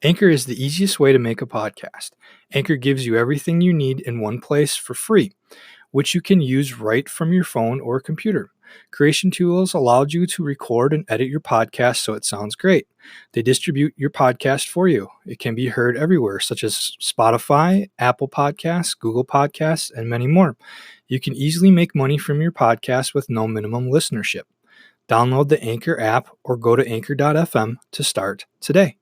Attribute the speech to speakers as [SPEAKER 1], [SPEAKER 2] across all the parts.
[SPEAKER 1] Anchor is the easiest way to make a podcast. Anchor gives you everything you need in one place for free, which you can use right from your phone or computer. Creation tools allowed you to record and edit your podcast so it sounds great. They distribute your podcast for you. It can be heard everywhere, such as Spotify, Apple Podcasts, Google Podcasts, and many more. You can easily make money from your podcast with no minimum listenership. Download the Anchor app or go to anchor.fm to start today.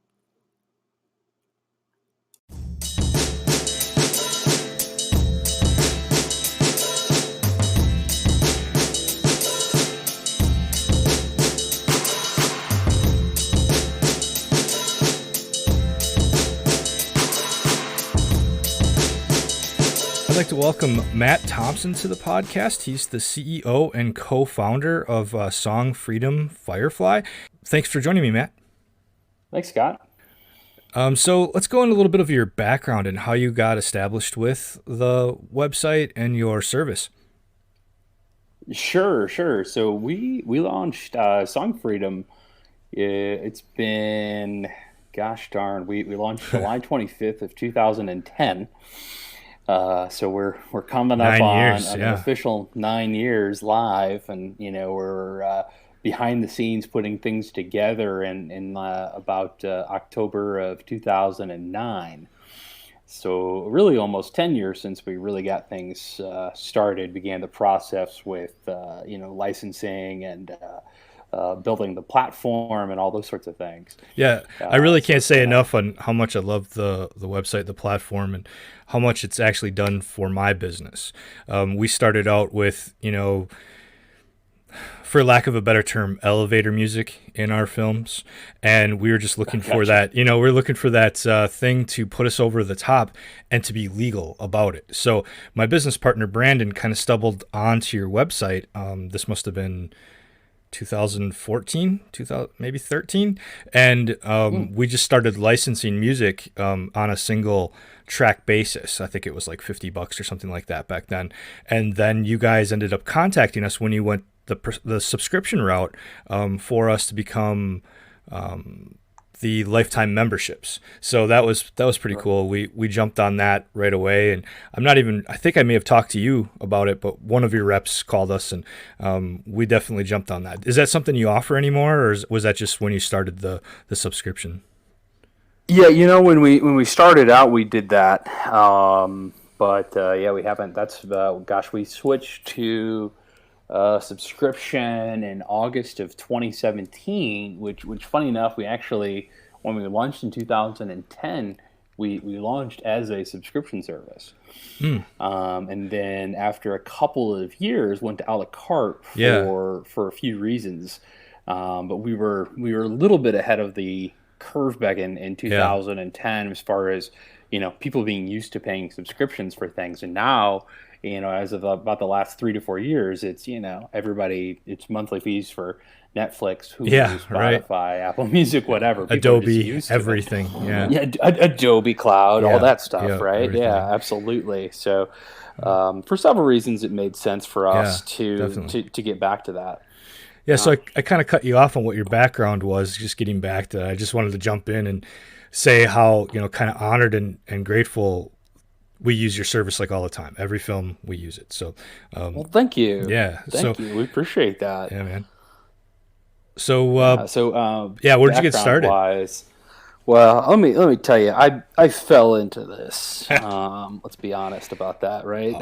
[SPEAKER 1] I'd like to welcome Matt Thompson to the podcast. He's the CEO and co-founder of SongFreedom FyrFly. Thanks for joining me, Matt.
[SPEAKER 2] Thanks, Scott.
[SPEAKER 1] So let's go into a little bit of your background and how you got established with the website and your service.
[SPEAKER 2] Sure. So we launched SongFreedom. It's been, gosh darn, we launched July 25th of 2010. So we're coming up on an official 9 years live, and we're behind the scenes putting things together in about October of 2009. So really almost 10 years since we really got things started, began the process with licensing and building the platform and all those sorts of things.
[SPEAKER 1] Yeah, I really can't say enough on how much I love the website, the platform, and how much it's actually done for my business. We started out with, for lack of a better term, elevator music in our films, and we were just looking for that. We're looking for that thing to put us over the top and to be legal about it. So my business partner Brandon kind of stumbled onto your website. This must have been 2014, maybe 13, and we just started licensing music on a single track basis. I think it was like $50 or something like that back then. And then you guys ended up contacting us when you went the subscription route for us to become the lifetime memberships. So that was pretty cool. We jumped on that right away, and I think I may have talked to you about it, but one of your reps called us, and we definitely jumped on that. Is that something you offer anymore, or was that just when you started the subscription?
[SPEAKER 2] Yeah, when we started out, we did that, but we haven't. That's we switched to subscription in August of 2017, which funny enough, we actually, when we launched in 2010, we launched as a subscription service. And then after a couple of years went to a la carte for a few reasons. But we were a little bit ahead of the curve back in 2010 as far as, people being used to paying subscriptions for things. And now, as of about the last 3 to 4 years, it's, everybody, it's monthly fees for Netflix, Hulu, Spotify, Apple Music, whatever.
[SPEAKER 1] Adobe, everything.
[SPEAKER 2] Adobe Cloud, all that stuff, right?
[SPEAKER 1] Everything.
[SPEAKER 2] Yeah, absolutely. So for several reasons, it made sense for us to get back to that.
[SPEAKER 1] Yeah, so I kind of cut you off on what your background was, just getting back to that. I just wanted to jump in and say how, kind of honored and grateful we use your service like all the time. Every film we use it. So,
[SPEAKER 2] well, thank you.
[SPEAKER 1] Yeah.
[SPEAKER 2] Thank you. We appreciate that.
[SPEAKER 1] Yeah, man. So, where'd you get started?
[SPEAKER 2] Well, let me tell you, I fell into this. Let's be honest about that, right?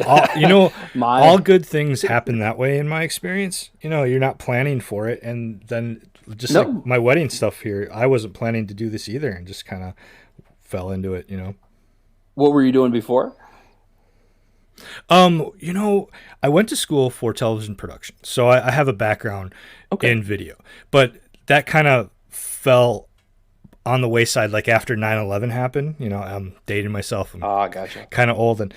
[SPEAKER 1] All good things happen that way in my experience. You're not planning for it, and then just like my wedding stuff here, I wasn't planning to do this either, and just kind of fell into it.
[SPEAKER 2] What were you doing before?
[SPEAKER 1] I went to school for television production, so I have a background in video, but that kind of fell on the wayside, like after 9/11 happened. I'm dating myself. I'm
[SPEAKER 2] gotcha.
[SPEAKER 1] Kind of old, and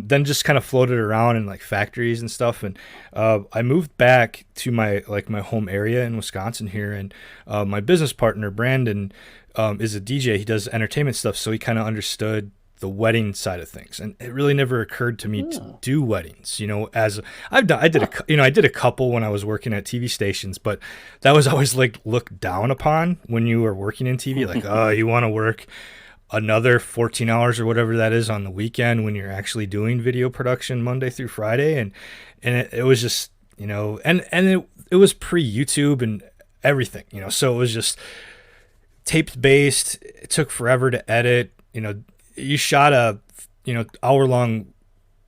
[SPEAKER 1] then just kind of floated around in like factories and stuff. And I moved back to my home area in Wisconsin here, and my business partner Brandon is a DJ. He does entertainment stuff, so he kind of understood the wedding side of things, and it really never occurred to me to
[SPEAKER 2] Oh.
[SPEAKER 1] do weddings. As I did I did a couple when I was working at TV stations, but that was always like looked down upon when you were working in TV. Like, oh, you want to work another 14 hours or whatever that is on the weekend when you're actually doing video production Monday through Friday, and it was just it was pre YouTube and everything, so it was just taped based. It took forever to edit. You shot a hour long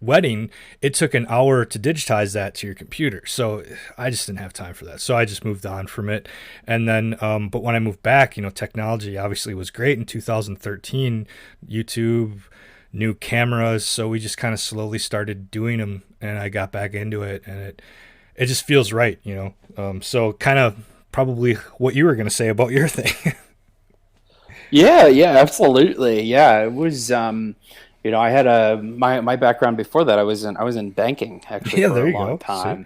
[SPEAKER 1] wedding. It took an hour to digitize that to your computer. So I just didn't have time for that. So I just moved on from it. And then, but when I moved back, technology obviously was great in 2013. YouTube, new cameras. So we just kind of slowly started doing them, and I got back into it, and it just feels right, So kind of probably what you were going to say about your thing.
[SPEAKER 2] Yeah, yeah, absolutely. Yeah, it was. I had my background before that. I was in banking actually
[SPEAKER 1] Yeah,
[SPEAKER 2] for
[SPEAKER 1] there
[SPEAKER 2] a
[SPEAKER 1] you
[SPEAKER 2] long
[SPEAKER 1] go. See?
[SPEAKER 2] time.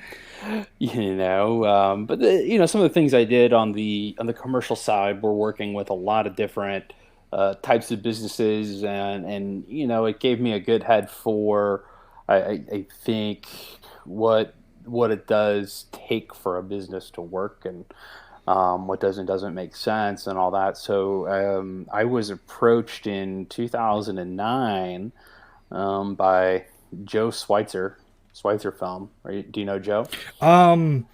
[SPEAKER 2] But some of the things I did on the commercial side were working with a lot of different types of businesses, and it gave me a good head for I think what what it does take for a business to work, and what doesn't make sense and all that. So I was approached in 2009 by Joe Schweitzer Film. Do you know Joe?
[SPEAKER 1] Um,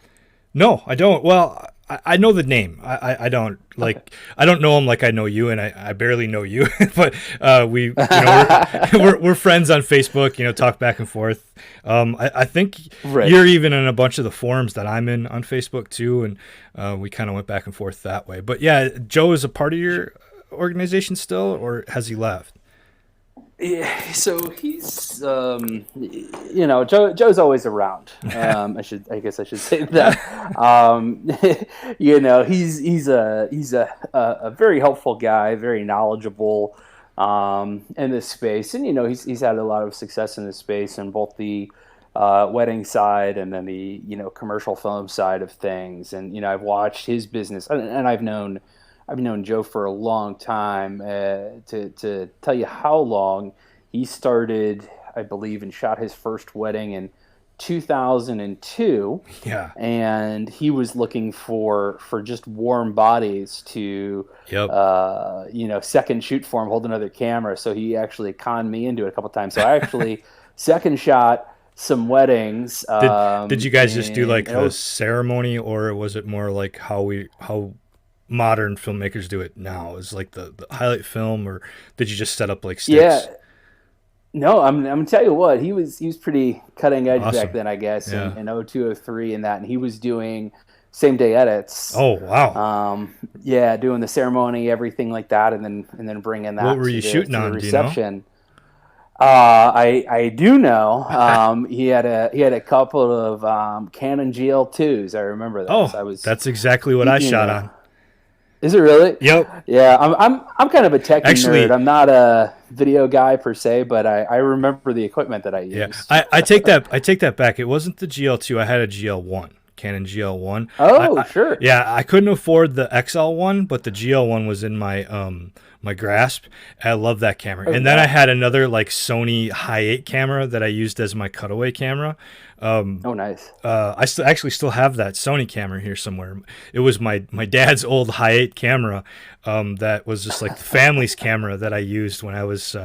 [SPEAKER 1] no, I don't. Well, I know the name. I don't
[SPEAKER 2] Okay.
[SPEAKER 1] like. I don't know him like I know you, and I barely know you. But we, we're friends on Facebook. Talk back and forth. I think
[SPEAKER 2] Right.
[SPEAKER 1] you're even in a bunch of the forums that I'm in on Facebook too, and we kind of went back and forth that way. But yeah, Joe is a part of your organization still, or has he left?
[SPEAKER 2] Yeah, so he's, Joe's always around. I guess I should say that. He's a very helpful guy, very knowledgeable, in this space, and he's had a lot of success in this space in both the wedding side and then the commercial film side of things. And I've watched his business, and I've known Joe for a long time. To tell you how long, he started, I believe, and shot his first wedding in 2002,
[SPEAKER 1] Yeah.
[SPEAKER 2] and he was looking for just warm bodies to,
[SPEAKER 1] Yep.
[SPEAKER 2] second shoot for him, hold another camera. So he actually conned me into it a couple times. So I actually second shot some weddings.
[SPEAKER 1] Did you guys just do like
[SPEAKER 2] and it
[SPEAKER 1] the
[SPEAKER 2] was
[SPEAKER 1] ceremony, or was it more like how modern filmmakers do it now? Is like the highlight film, or did you just set up like
[SPEAKER 2] yeah.
[SPEAKER 1] sticks?
[SPEAKER 2] No, I'm gonna tell you what, he was pretty cutting edge back
[SPEAKER 1] Awesome.
[SPEAKER 2] then, I guess,
[SPEAKER 1] Yeah.
[SPEAKER 2] in 02, 03 and that, and he was doing same day edits.
[SPEAKER 1] Oh wow.
[SPEAKER 2] Yeah, doing the ceremony, everything like that, and then bringing
[SPEAKER 1] What
[SPEAKER 2] that
[SPEAKER 1] were
[SPEAKER 2] to
[SPEAKER 1] you
[SPEAKER 2] the
[SPEAKER 1] shooting
[SPEAKER 2] to the
[SPEAKER 1] on? Do you know?
[SPEAKER 2] reception. I do know. He had a couple of Canon GL2s. I remember those.
[SPEAKER 1] Oh, that's exactly what I
[SPEAKER 2] You
[SPEAKER 1] shot
[SPEAKER 2] know,
[SPEAKER 1] on.
[SPEAKER 2] is it really?
[SPEAKER 1] Yep.
[SPEAKER 2] Yeah, I'm kind of a techie nerd.
[SPEAKER 1] Actually,
[SPEAKER 2] I'm not a video guy per se, but I remember the equipment that I
[SPEAKER 1] yeah.
[SPEAKER 2] used.
[SPEAKER 1] I take that back. It wasn't the GL2. I had a GL1. Canon GL1.
[SPEAKER 2] Oh, sure.
[SPEAKER 1] Yeah, I couldn't afford the XL1, but the GL1 was in my grasp. I love that camera.
[SPEAKER 2] Oh,
[SPEAKER 1] And then I
[SPEAKER 2] yeah.
[SPEAKER 1] had another like Sony Hi8 camera that I used as my cutaway camera.
[SPEAKER 2] Oh, nice.
[SPEAKER 1] I still have that Sony camera here somewhere. It was my dad's old Hi8 camera, that was just like the family's camera that I used when I was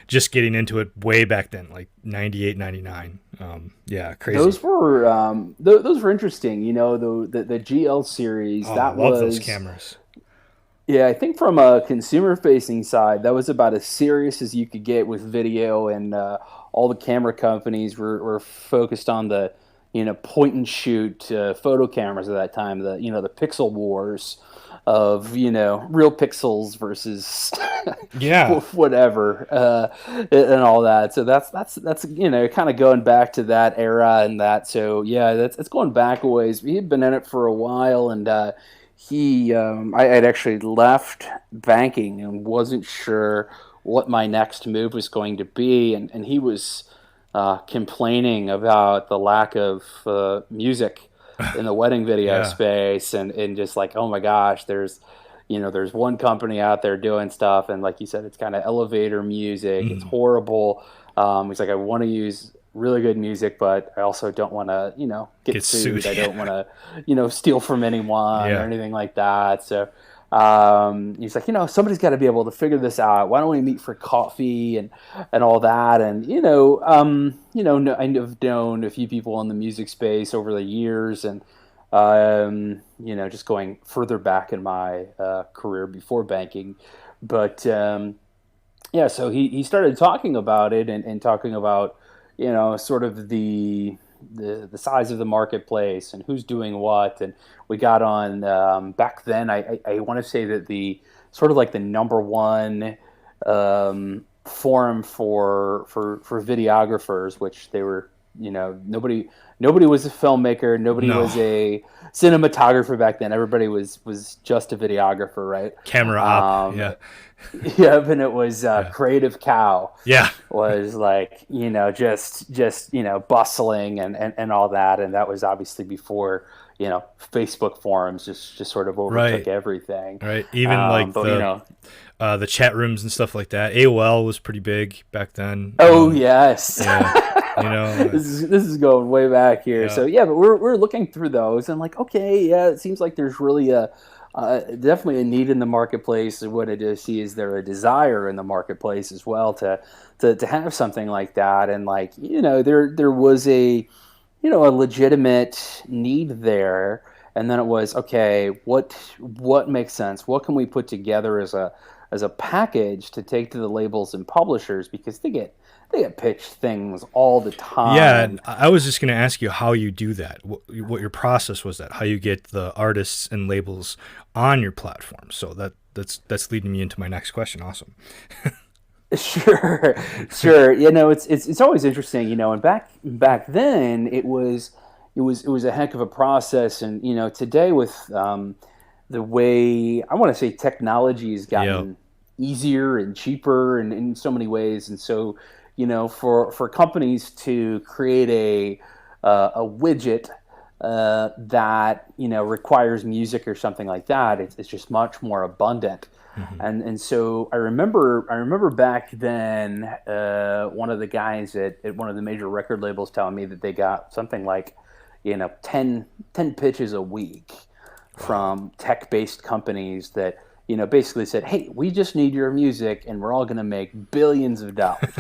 [SPEAKER 1] just getting into it way back then, like 98, 99. Yeah, crazy.
[SPEAKER 2] Those were interesting. The GL series,
[SPEAKER 1] Oh, I
[SPEAKER 2] that
[SPEAKER 1] love those
[SPEAKER 2] was,
[SPEAKER 1] cameras.
[SPEAKER 2] yeah, I think from a consumer facing side, that was about as serious as you could get with video, and all the camera companies were focused on the point and shoot photo cameras at that time, the pixel wars of real pixels versus
[SPEAKER 1] Yeah.
[SPEAKER 2] whatever, and all that. So that's kind of going back to that era and that. So yeah, it's going back a ways. He had been in it for a while, and I had actually left banking and wasn't sure what my next move was going to be, and he was complaining about the lack of music in the wedding video
[SPEAKER 1] Yeah.
[SPEAKER 2] space, and just like, oh my gosh, there's there's one company out there doing stuff, and like you said, it's kind of elevator music. It's horrible. He's like, I want to use really good music, but I also don't want to, get sued. I don't want to, steal from anyone or anything like that. So he's like, somebody's got to be able to figure this out. Why don't we meet for coffee and all that? And I've known a few people in the music space over the years, and just going further back in my career before banking, but so he started talking about it and talking about sort of the size of the marketplace and who's doing what. And we got on back then. I want to say that the sort of like the number one forum for videographers, which they were, nobody was a filmmaker, nobody was a cinematographer back then. Everybody was just a videographer, right?
[SPEAKER 1] Camera op, yeah.
[SPEAKER 2] Yeah, and it was Creative Cow.
[SPEAKER 1] Yeah,
[SPEAKER 2] was like just bustling and all that, and that was obviously before Facebook forums just sort of overtook everything.
[SPEAKER 1] Right, even like the chat rooms and stuff like that. AOL was pretty big back then.
[SPEAKER 2] Oh yes.
[SPEAKER 1] Yeah.
[SPEAKER 2] this is going way back here. Yeah. So but we're looking through those and like, okay, yeah, it seems like there's really definitely a need in the marketplace. What I do see is there a desire in the marketplace as well to have something like that, and like there was a a legitimate need there, and then it was okay. What makes sense? What can we put together as a package to take to the labels and publishers, because they get pitched things all the time.
[SPEAKER 1] Yeah, and I was just going to ask you how you do that. What your process was, that how you get the artists and labels on your platform. So that's leading me into my next question. Awesome.
[SPEAKER 2] Sure. It's always interesting, and back then it was a heck of a process, and today with the way I want to say technology has gotten easier and cheaper and in so many ways, and so for companies to create a widget that requires music or something like that, it's just much more abundant. Mm-hmm. And so I remember back then one of the guys at one of the major record labels telling me that they got something like 10 pitches a week from tech-based companies that basically said, hey, we just need your music and we're all going to make billions of dollars.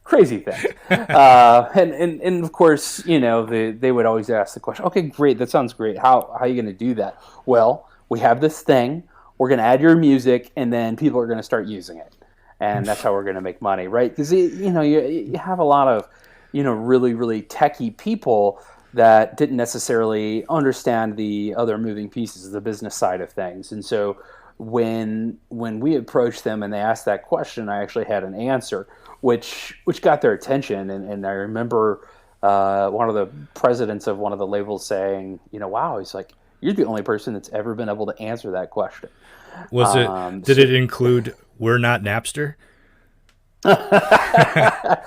[SPEAKER 2] Crazy thing. And of course, they would always ask the question, okay, great, that sounds great. How are you going to do that? Well, we have this thing, we're going to add your music, and then people are going to start using it. And that's how we're going to make money, right? Because, you have a lot of, really, really techie people that didn't necessarily understand the other moving pieces of the business side of things. And so when we approached them and they asked that question, I actually had an answer, which got their attention. And I remember one of the presidents of one of the labels saying, wow, he's like, you're the only person that's ever been able to answer that question.
[SPEAKER 1] Did it include "We're Not Napster"?
[SPEAKER 2] Yeah,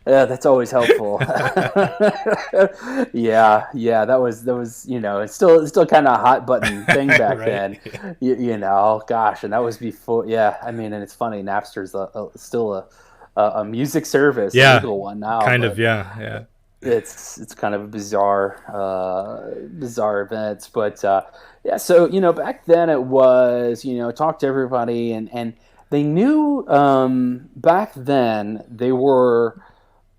[SPEAKER 2] that's always helpful. yeah, that was it's still kind of a hot button thing back then. Gosh, and that was before. Yeah, I mean, and it's funny, Napster's still a music service, a legal one now.
[SPEAKER 1] Kind of, yeah.
[SPEAKER 2] It's kind of a bizarre events, but so back then it was talk to everybody, and they knew back then they were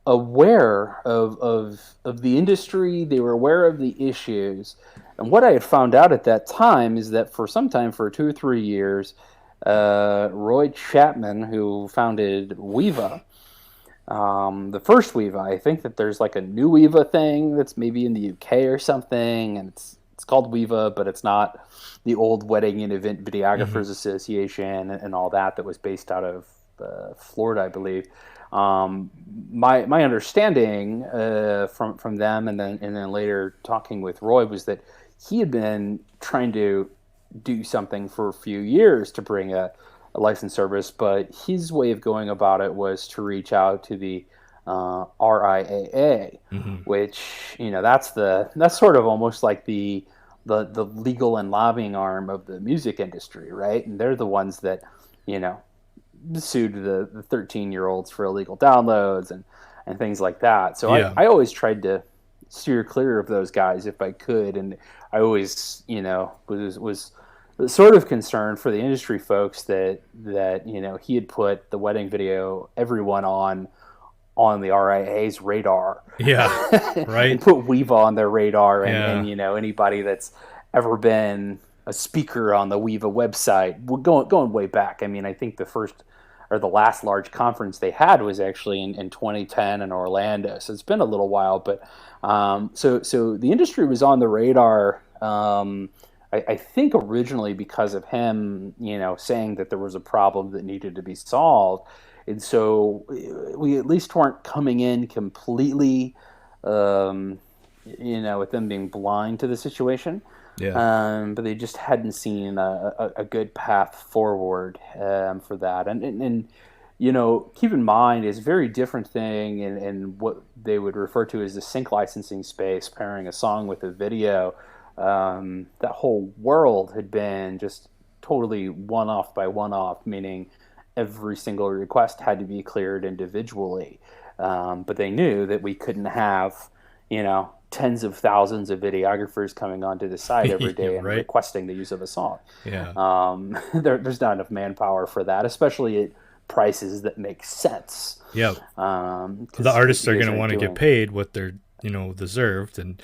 [SPEAKER 2] aware of the industry, they were aware of the issues, and what I had found out at that time is that for 2 or 3 years, Roy Chapman, who founded Weeva. The first Weeva, I think that there's like a new Weeva thing that's maybe in the UK or something, and it's called Weeva, but it's not the old Wedding and Event Videographers Association and all that was based out of Florida, I believe. My understanding from them and then later talking with Roy was that he had been trying to do something for a few years to bring a licensed service, but his way of going about it was to reach out to the RIAA, which that's sort of almost like the the legal and lobbying arm of the music industry, right? And they're the ones that, you know, sued the 13-year-olds for illegal downloads and things like that. So
[SPEAKER 1] Yeah.
[SPEAKER 2] I always tried to steer clear of those guys if I could, and I always, you know, was sort of concerned for the industry folks that you know, he had put the wedding video everyone on the RIA's radar.
[SPEAKER 1] Yeah.
[SPEAKER 2] And
[SPEAKER 1] Right.
[SPEAKER 2] put Weeva on their radar,
[SPEAKER 1] Yeah.
[SPEAKER 2] and you know, anybody that's ever been a speaker on the Weeva website. We're going way back. I mean, I think the first or the last large conference they had was actually in 2010 in Orlando. So it's been a little while, but so the industry was on the radar. I think originally because of him, you know, saying that there was a problem that needed to be solved, and so we at least weren't coming in completely, you know, with them being blind to the situation.
[SPEAKER 1] Yeah.
[SPEAKER 2] But they just hadn't seen a good path forward for that. And you know, keep in mind, it's a very different thing in what they would refer to as the sync licensing space, pairing a song with a video. That whole world had been just totally one off by one off, meaning every single request had to be cleared individually. But they knew that we couldn't have, you know, tens of thousands of videographers coming onto the site every day and
[SPEAKER 1] Right.
[SPEAKER 2] requesting the use of a song.
[SPEAKER 1] Yeah.
[SPEAKER 2] There's not enough manpower for that, especially at prices that make sense.
[SPEAKER 1] Yeah.
[SPEAKER 2] 'Cause
[SPEAKER 1] The artists are
[SPEAKER 2] you guys
[SPEAKER 1] going to want to get paid what they're, you know, deserved, and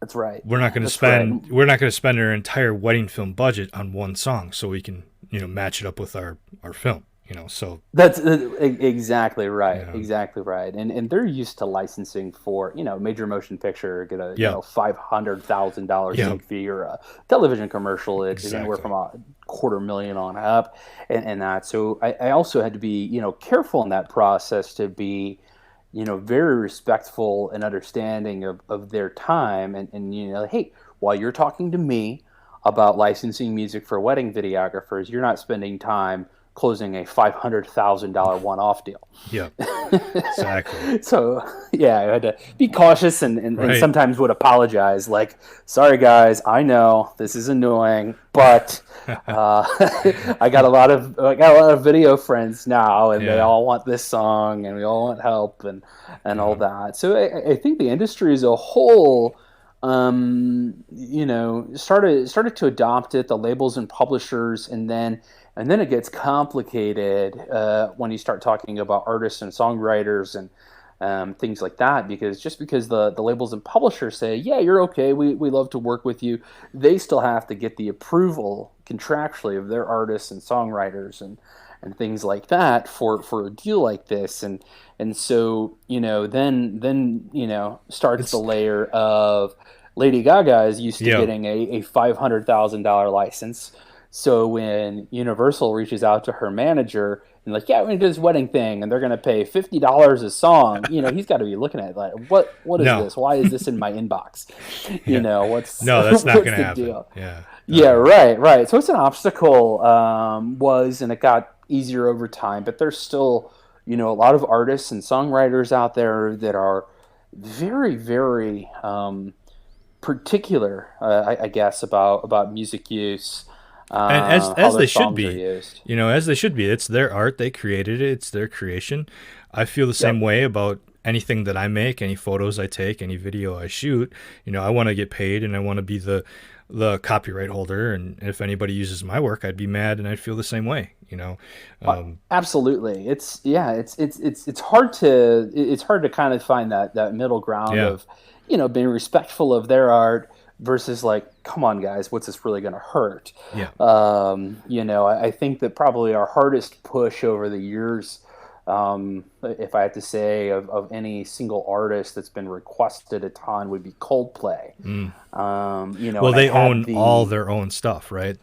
[SPEAKER 2] That's right.
[SPEAKER 1] we're not going to
[SPEAKER 2] That's right.
[SPEAKER 1] spend our entire wedding film budget on one song so we can, you know, match it up with our film, you know. So
[SPEAKER 2] That's exactly right.
[SPEAKER 1] yeah.
[SPEAKER 2] Exactly right. And they're used to licensing for, you know, major motion picture, get a, you
[SPEAKER 1] Yeah.
[SPEAKER 2] know, $500,000
[SPEAKER 1] Yeah.
[SPEAKER 2] sync fee, or a television commercial, it's anywhere
[SPEAKER 1] Exactly.
[SPEAKER 2] from $250,000 on up, and that. So I also had to be, you know, careful in that process to be, you know, very respectful and understanding of their time, and, you know, hey, while you're talking to me about licensing music for wedding videographers, you're not spending time closing a $500,000 one-off deal.
[SPEAKER 1] Yeah. Exactly.
[SPEAKER 2] So yeah, I had to be cautious, and
[SPEAKER 1] Right.
[SPEAKER 2] sometimes would apologize, like, sorry guys, I know this is annoying, but I got a lot of video friends now, and they
[SPEAKER 1] Yeah.
[SPEAKER 2] all want this song, and we all want help, and all that. So I think the industry as a whole, you know, started to adopt it, the labels and publishers, and then it gets complicated when you start talking about artists and songwriters and things like that, because just because the labels and publishers say, yeah, you're okay, we love to work with you, they still have to get the approval contractually of their artists and songwriters and things like that for a deal like this. And so, you know, then you know, starts the layer of Lady Gaga is used to
[SPEAKER 1] Yeah.
[SPEAKER 2] getting a $500,000 license. So when Universal reaches out to her manager and like, yeah, we're gonna do this wedding thing, and they're gonna pay $50 a song, you know, he's got to be looking at it like, what is
[SPEAKER 1] No.
[SPEAKER 2] this? Why is this in my inbox? You know, what's
[SPEAKER 1] No, that's not
[SPEAKER 2] what's
[SPEAKER 1] going to
[SPEAKER 2] the
[SPEAKER 1] happen.
[SPEAKER 2] deal?
[SPEAKER 1] Yeah.
[SPEAKER 2] Yeah, right. So it's an obstacle, and it got easier over time, but there's still, you know, a lot of artists and songwriters out there that are very, very particular, I guess, about music use.
[SPEAKER 1] And
[SPEAKER 2] How
[SPEAKER 1] as
[SPEAKER 2] their
[SPEAKER 1] they should
[SPEAKER 2] songs are
[SPEAKER 1] be,
[SPEAKER 2] used.
[SPEAKER 1] you know, as they should be. It's their art. They created it. It's their creation. I feel the same way about anything that I make, any photos I take, any video I shoot. You know, I want to get paid, and I want to be the copyright holder. And if anybody uses my work, I'd be mad, and I'd feel the same way. You know,
[SPEAKER 2] Absolutely. It's hard to kind of find that middle ground
[SPEAKER 1] Yeah.
[SPEAKER 2] of, you know, being respectful of their art versus like, come on guys, what's this really going to hurt?
[SPEAKER 1] Yeah.
[SPEAKER 2] You know, I think that probably our hardest push over the years, if I had to say, of any single artist that's been requested a ton, would be Coldplay. You know,
[SPEAKER 1] Well,
[SPEAKER 2] and
[SPEAKER 1] they
[SPEAKER 2] I had
[SPEAKER 1] own all their own stuff, right?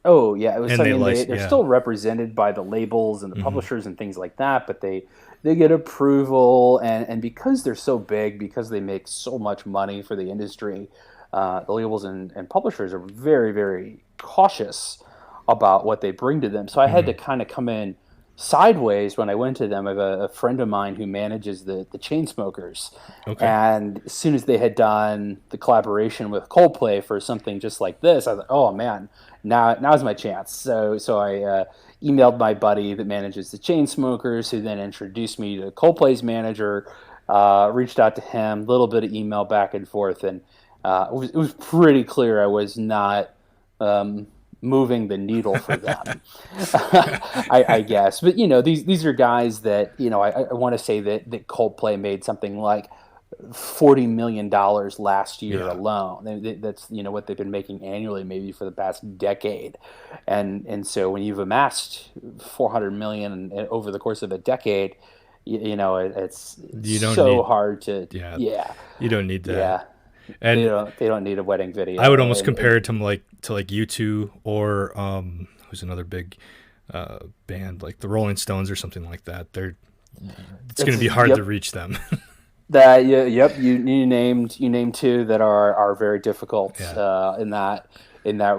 [SPEAKER 2] Oh yeah, it was.
[SPEAKER 1] And
[SPEAKER 2] I
[SPEAKER 1] they
[SPEAKER 2] mean,
[SPEAKER 1] license-
[SPEAKER 2] they're
[SPEAKER 1] yeah.
[SPEAKER 2] still represented by the labels and the publishers and things like that, but they get approval, and because they're so big, because they make so much money for the industry, the labels and publishers are very, very cautious about what they bring to them. So I had to kind of come in sideways when I went to them. I have a friend of mine who manages the Chainsmokers,
[SPEAKER 1] Okay.
[SPEAKER 2] and as soon as they had done the collaboration with Coldplay for something just like this, I thought, oh man, now's my chance. So I emailed my buddy that manages the Chainsmokers, who then introduced me to Coldplay's manager. Reached out to him, a little bit of email back and forth, and it was pretty clear I was not moving the needle for them, I guess. But these are guys that I want to say that Coldplay made something like $40 million last year
[SPEAKER 1] Yeah.
[SPEAKER 2] alone. That's what they've been making annually, maybe for the past decade. And so when you've amassed 400 million over the course of a decade, it's
[SPEAKER 1] You don't
[SPEAKER 2] so
[SPEAKER 1] need,
[SPEAKER 2] hard to.
[SPEAKER 1] yeah,
[SPEAKER 2] Yeah,
[SPEAKER 1] you don't need that.
[SPEAKER 2] yeah. They
[SPEAKER 1] And
[SPEAKER 2] don't need a wedding
[SPEAKER 1] I would
[SPEAKER 2] video,
[SPEAKER 1] almost
[SPEAKER 2] and
[SPEAKER 1] compare it to like U2 or who's another big band like the Rolling Stones or something like that. It's going to be hard to
[SPEAKER 2] yep.
[SPEAKER 1] reach them.
[SPEAKER 2] That yeah, yep. You named two that are very difficult
[SPEAKER 1] Yeah.
[SPEAKER 2] in that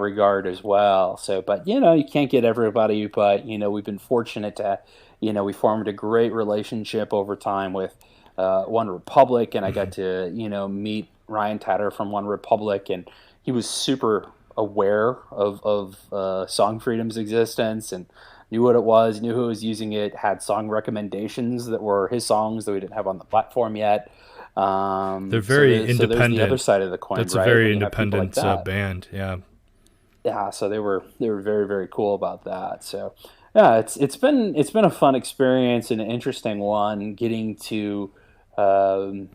[SPEAKER 2] regard as well. So, but you can't get everybody. But we've been fortunate to, we formed a great relationship over time with One Republic, and I got to meet Ryan Tedder from One Republic, and he was super aware of Song Freedom's existence and knew what it was, knew who was using it, had song recommendations that were his songs that we didn't have on the platform yet.
[SPEAKER 1] They're
[SPEAKER 2] So,
[SPEAKER 1] very
[SPEAKER 2] so there's the other
[SPEAKER 1] independent.
[SPEAKER 2] side of the coin,
[SPEAKER 1] That's a
[SPEAKER 2] right?
[SPEAKER 1] very
[SPEAKER 2] When you have people like
[SPEAKER 1] independent
[SPEAKER 2] that.
[SPEAKER 1] band. Yeah.
[SPEAKER 2] Yeah, so they were very, very cool about that. So yeah, it's been a fun experience and an interesting one, getting to sort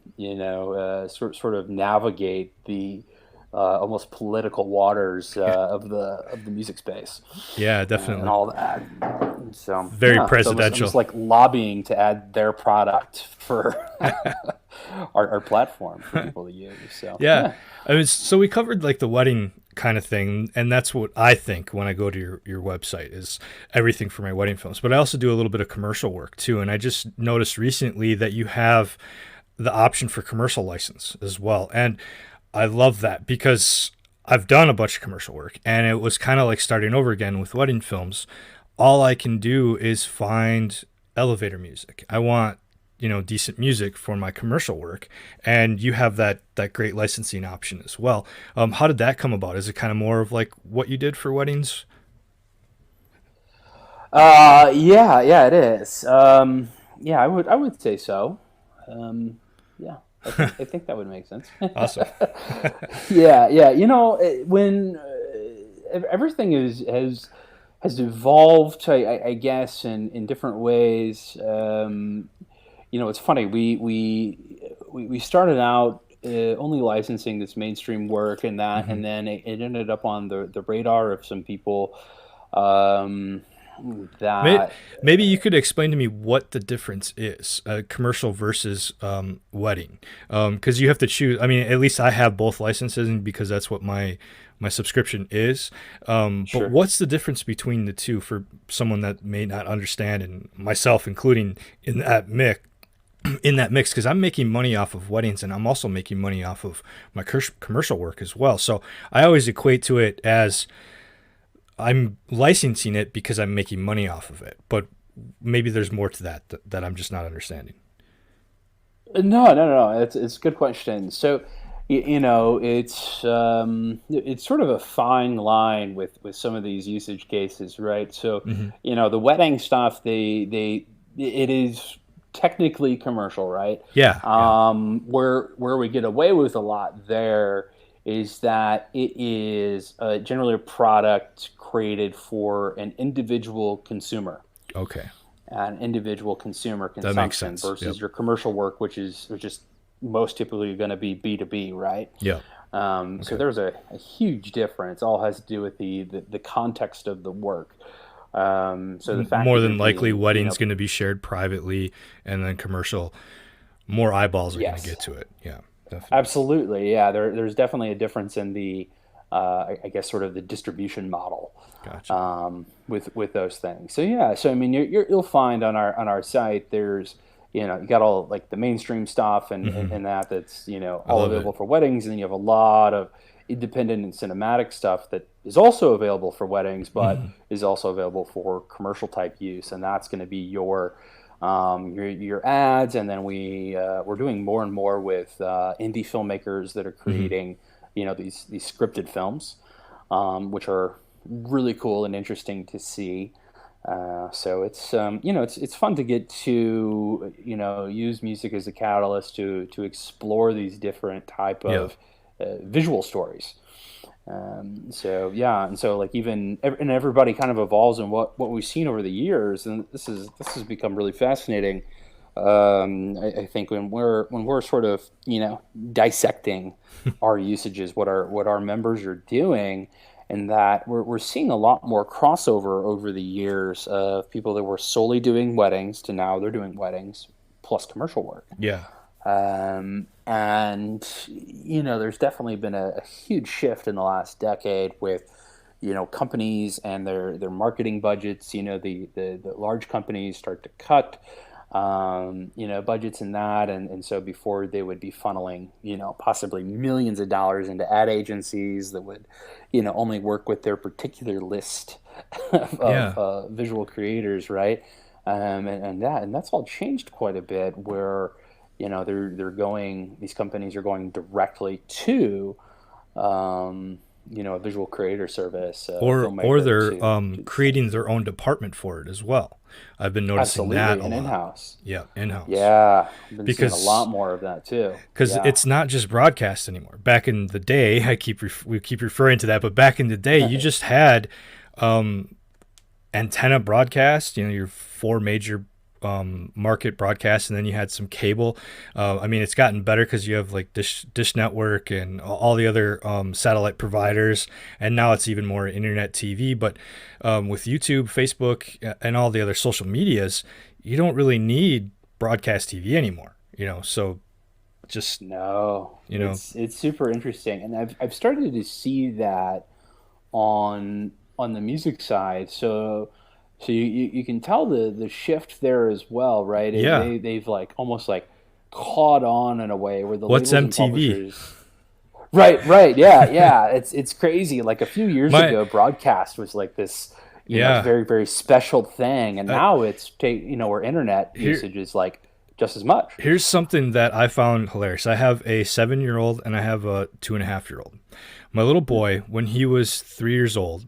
[SPEAKER 2] of navigate the almost political waters of the music space,
[SPEAKER 1] Yeah,
[SPEAKER 2] and
[SPEAKER 1] definitely.
[SPEAKER 2] all that. So
[SPEAKER 1] Very
[SPEAKER 2] yeah, it's almost
[SPEAKER 1] presidential.
[SPEAKER 2] like lobbying to add their product for our platform for people to use. So
[SPEAKER 1] Yeah.
[SPEAKER 2] yeah.
[SPEAKER 1] I mean, so we covered like the wedding kind of thing, and that's what I think when I go to your website is everything for my wedding films. But I also do a little bit of commercial work too, and I just noticed recently that you have the option for commercial license as well. And I love that because I've done a bunch of commercial work and it was kind of like starting over again with wedding films. All I can do is find elevator music. I want, decent music for my commercial work. And you have that great licensing option as well. How did that come about? Is it kind of more of like what you did for weddings?
[SPEAKER 2] Yeah, yeah, it is. Yeah, I would say so. Yeah, I think that would make sense.
[SPEAKER 1] Awesome.
[SPEAKER 2] Yeah, yeah. When everything has evolved, I guess, in different ways. It's funny. We started out only licensing this mainstream work and that,
[SPEAKER 1] Hmm.
[SPEAKER 2] and then it ended up on the radar of some people um,
[SPEAKER 1] May-
[SPEAKER 2] that.
[SPEAKER 1] Maybe you could explain to me what the difference is, commercial versus wedding, because you have to choose. I mean, at least I have both licenses, and because that's what my subscription is. But
[SPEAKER 2] Sure.
[SPEAKER 1] what's the difference between the two for someone that may not understand, and myself including in that mix? In that mix, because I'm making money off of weddings, and I'm also making money off of my commercial work as well. So I always equate to it as I'm licensing it because I'm making money off of it. But maybe there's more to that I'm just not understanding.
[SPEAKER 2] No, no, no, no. It's a good question. So, it's sort of a fine line with some of these usage cases, right? So,
[SPEAKER 1] Hmm.
[SPEAKER 2] the wedding stuff, it is technically commercial, right?
[SPEAKER 1] Yeah, yeah.
[SPEAKER 2] Where we get away with a lot there is that it is generally a product created for
[SPEAKER 1] Okay,
[SPEAKER 2] an individual consumer
[SPEAKER 1] that makes
[SPEAKER 2] consumption
[SPEAKER 1] sense. Yep.
[SPEAKER 2] versus your commercial work, which is most typically going to be B2B, right?
[SPEAKER 1] Yep.
[SPEAKER 2] So
[SPEAKER 1] Okay.
[SPEAKER 2] there's a huge difference. All has to do with the context of the work. So the fact
[SPEAKER 1] More
[SPEAKER 2] that you're
[SPEAKER 1] than likely,
[SPEAKER 2] being,
[SPEAKER 1] wedding's going to be shared privately, and then commercial, more eyeballs are going to get
[SPEAKER 2] yes,
[SPEAKER 1] to it. Yeah, definitely.
[SPEAKER 2] absolutely, yeah. There's definitely a difference in the, I guess, sort of the distribution model
[SPEAKER 1] Gotcha.
[SPEAKER 2] with those things. So yeah, so I mean, you'll find on our site there's you got all like the mainstream stuff and,
[SPEAKER 1] Hmm.
[SPEAKER 2] and that's
[SPEAKER 1] I
[SPEAKER 2] all
[SPEAKER 1] love it.
[SPEAKER 2] available for weddings, and then you have a lot of independent and cinematic stuff that is also available for weddings, but is also available for commercial type use, and that's going to be your ads. And then we're doing more and more with indie filmmakers that are creating these scripted films, which are really cool and interesting to see. So it's it's fun to get to use music as a catalyst to explore these different type
[SPEAKER 1] Yeah.
[SPEAKER 2] of visual stories. So yeah, and so like and everybody kind of evolves in what we've seen over the years, and this has become really fascinating. I think when we're sort of dissecting our usages, what our members are doing, and that we're seeing a lot more crossover over the years of people that were solely doing weddings to now they're doing weddings plus commercial work.
[SPEAKER 1] Yeah.
[SPEAKER 2] And there's definitely been a huge shift in the last decade with companies and their marketing budgets. The large companies start to cut budgets in that, and so before they would be funneling possibly millions of dollars into ad agencies that would only work with their particular list of
[SPEAKER 1] Yeah.
[SPEAKER 2] visual creators, right? And that's all changed quite a bit, where these companies are going directly to a visual creator service,
[SPEAKER 1] Or
[SPEAKER 2] filmmaker
[SPEAKER 1] they're
[SPEAKER 2] to
[SPEAKER 1] creating their own department for it as well. I've been noticing that
[SPEAKER 2] absolutely,
[SPEAKER 1] a
[SPEAKER 2] and
[SPEAKER 1] lot.
[SPEAKER 2] in-house.
[SPEAKER 1] Yeah, in-house.
[SPEAKER 2] Yeah, I've been seeing a lot
[SPEAKER 1] Because
[SPEAKER 2] more of that too. Yeah.
[SPEAKER 1] it's not just broadcast anymore. Back in the day, we keep referring to that, but back in the day, you just had antenna broadcast. Your four major market broadcasts, and then you had some cable. I mean, it's gotten better because you have like Dish Network and all the other satellite providers, and now it's even more internet TV. But with YouTube, Facebook, and all the other social medias, you don't really need broadcast TV anymore. So just
[SPEAKER 2] No,
[SPEAKER 1] you know,
[SPEAKER 2] it's super interesting, and I've started to see that on the music side. So you can tell the shift there as well, right?
[SPEAKER 1] yeah.
[SPEAKER 2] They've like almost like caught on in a way where the
[SPEAKER 1] What's
[SPEAKER 2] labels and
[SPEAKER 1] MTV?
[SPEAKER 2] publishers. Right, yeah, yeah. It's crazy. Like a few years
[SPEAKER 1] My
[SPEAKER 2] ago, broadcast was like this,
[SPEAKER 1] yeah.
[SPEAKER 2] very very special thing, and
[SPEAKER 1] Uh,
[SPEAKER 2] now it's where internet
[SPEAKER 1] here
[SPEAKER 2] usage is like just as much.
[SPEAKER 1] Here's something that I found hilarious. I have a 7-year-old and I have a 2.5-year-old. My little boy, when he was 3 years old,